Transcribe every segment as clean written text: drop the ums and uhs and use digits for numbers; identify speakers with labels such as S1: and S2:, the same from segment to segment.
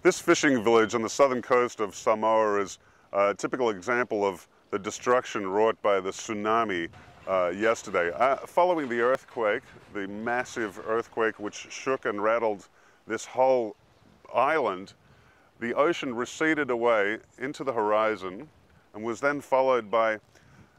S1: This fishing village on the southern coast of Samoa is a typical example of the destruction wrought by the tsunami yesterday. Following the earthquake, the massive earthquake which shook and rattled this whole island, the ocean receded away into the horizon and was then followed by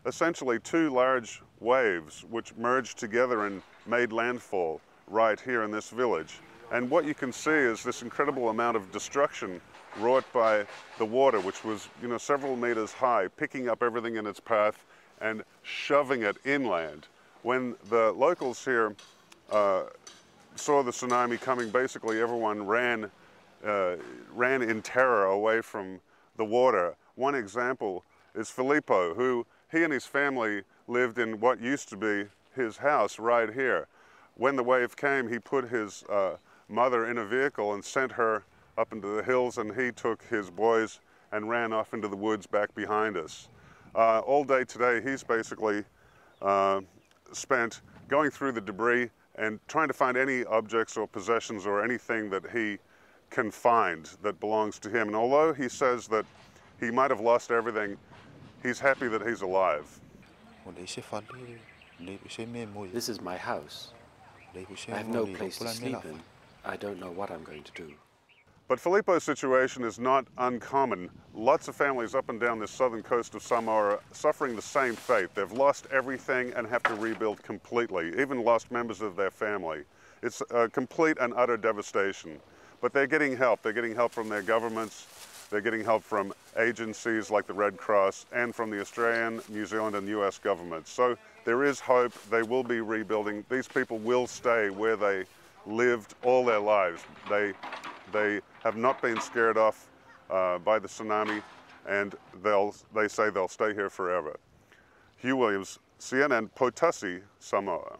S1: essentially two large waves which merged together and made landfall right here in this village. And what you can see is this incredible amount of destruction wrought by the water, which was, several meters high, picking up everything in its path and shoving it inland. When the locals here saw the tsunami coming, basically everyone ran in terror away from the water. One example is Filippo, who he and his family lived in what used to be his house right here. When the wave came, he put his mother in a vehicle and sent her up into the hills, and he took his boys and ran off into the woods back behind us. All day today, he's basically spent going through the debris and trying to find any objects or possessions or anything that he can find that belongs to him. And although he says that he might have lost everything, he's happy that he's alive.
S2: This is my house. I have no place to sleep in. I don't know what I'm going to do.
S1: But Filippo's situation is not uncommon. Lots of families up and down the southern coast of Samoa are suffering the same fate. They've lost everything and have to rebuild completely, even lost members of their family. It's a complete and utter devastation. But they're getting help. They're getting help from their governments. They're getting help from agencies like the Red Cross and from the Australian, New Zealand and US governments. So there is hope. They will be rebuilding. These people will stay where they lived all their lives. They have not been scared off by the tsunami, and they say they'll stay here forever. Hugh Williams, CNN, Poutasi, Samoa.